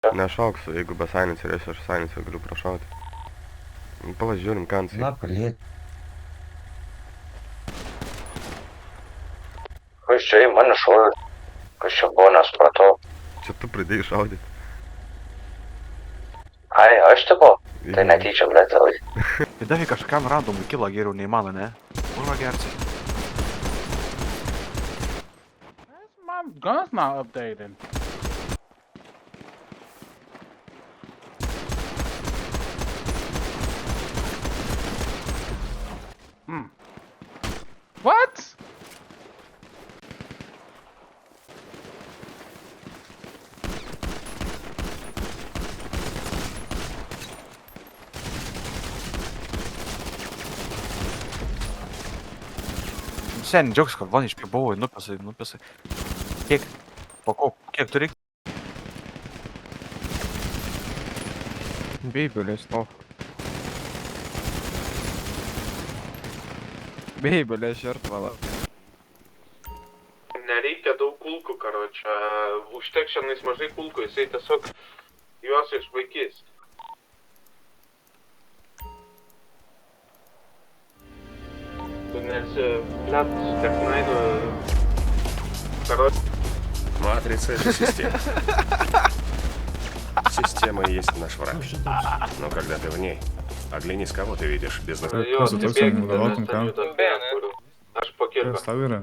Nešauksiu, jeigu be silencerio aš silencerio galiu prašauti. Pavažiūrim, kansai. Na, paliet. Kas čia į mane šovė? Kas čia buvo, nesupratau. Čia tu pradėjai šaudyti. Ai, aš tipo? Tai netyčia, blėt, tavai. Tai davė kažkam randomui kilo geriau nei mano, ne? Kurva gersi. My gun's not updated. What? Sen, džiaugs, kad van išpibavau, nupesai. Kiek? Pakau, kiek turi? Beibelis, no. Beibelė žertvala. Nereikia daug kulkų, karočią. Užtek šiandien mažai kulkų, jisai tiesiog juos išvaikys. Tu nesi, blėt, technainu, karočią. Матрица — это система. Система и есть наш враг. Но когда ты в ней, оглянись, кого ты видишь без нас. Jo, nebėgti, nes ten juda kur. Aš po kirką. Kas tau yra?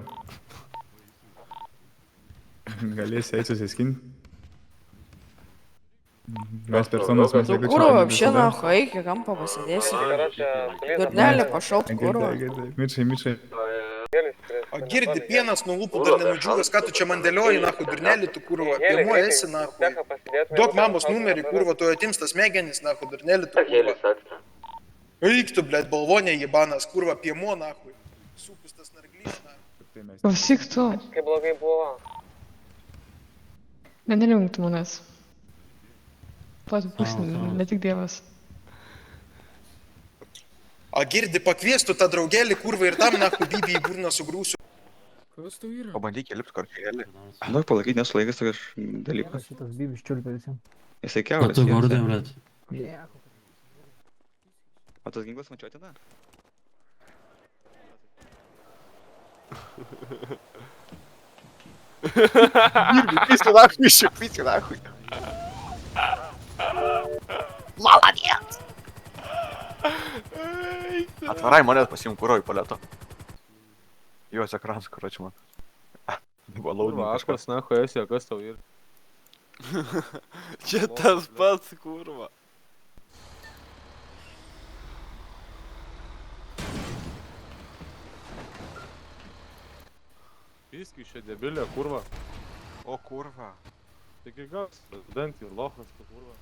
Galėsi eiti susiskinti? Mes personas mes jeigu čia... Курва, вообще нахуй, эйки, кампа посидеси. Дурняли, пошел в курва. Mičiai. O girdi, pienas nuo lūpų dar nenudžiūvęs, ką tu čia man dėlioji, nahu, durnelį, tu kurva, pirmo esi, nahu. Duok mamos numerį, kurva, tu atims tas smegenis, nahu, durnelį, tu kurva. Eik tu, blėt, balvonė jebanas, kurva, piemo, nahu. Supis tas narglys, nahu. Klausyk tu. Kaip blogai buvo. Nenerinktų manęs. Pats pusnį, ne tik dievas. O girdi, pakviestų tą draugelį, kurva, ir tam, nahu, bybį į burną sugrūsiu. Kas tau yra? Pabandyk įlipti kartėlį. Nu, palaikyt nesulaikas tokias dalykas. Šitas bybis čiulpia visiems. Jisai kiauras. Tu vardai, blėt. O tas ginklas mačiau tada? Письки нахуй еще, письки нахуй. Молодец! Отворай монет, посим курой полето. Jos ekranas, короче, man. Vaškas, nahui esi, kas tau yra? Čia tas pats, kurva. Piski čia debilė, kurva. O kurva. Taigi gas, prezidentį, lochas, tu kurva.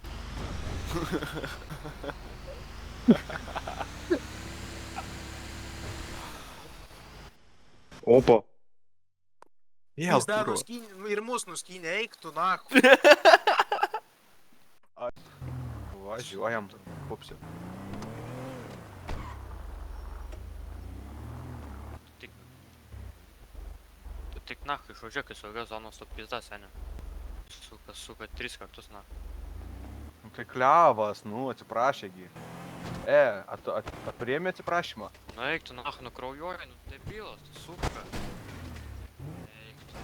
Opa. Jėl, Dar kurva. nuskynė, ir mus nuskynė, eik tu, nahu. Važiuojam, pupsi. Tik nahui, išvažiuok į saugios zonos su pizda, seniai. Suka 3 kartus, na. Nu tai kliavas, nu, atsiprašėgi. Priėmė atsiprašymą. Nu eik tu, nahui, nukraujuoji, nu debilas, tu suka. Eik tu,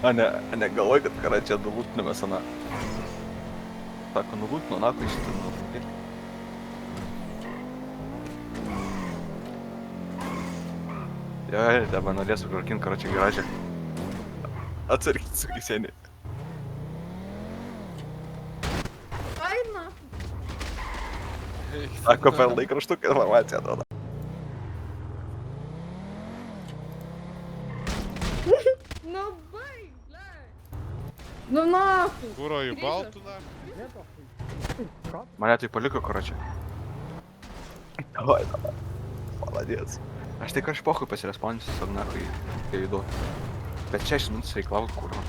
A ne galvoj, kad kara čia nulūtiname sana. Sako, nulūtino, nahui šitą nulūtinti. Jo, dabar norėsiu karkin karočią garažę. Atsarkit su kisenį. Aina. Sako, per laikraštuką informaciją duoda. Ну бей, блядь. Ну нахуй. Kuro į baltų, na? Mane tai paliko, karočią. Oi, dabar. Молодец. Aš tai kažpohui pasirespondinsiu, nahui, kai judu. Bet 6 minutės reikalauju, kurva.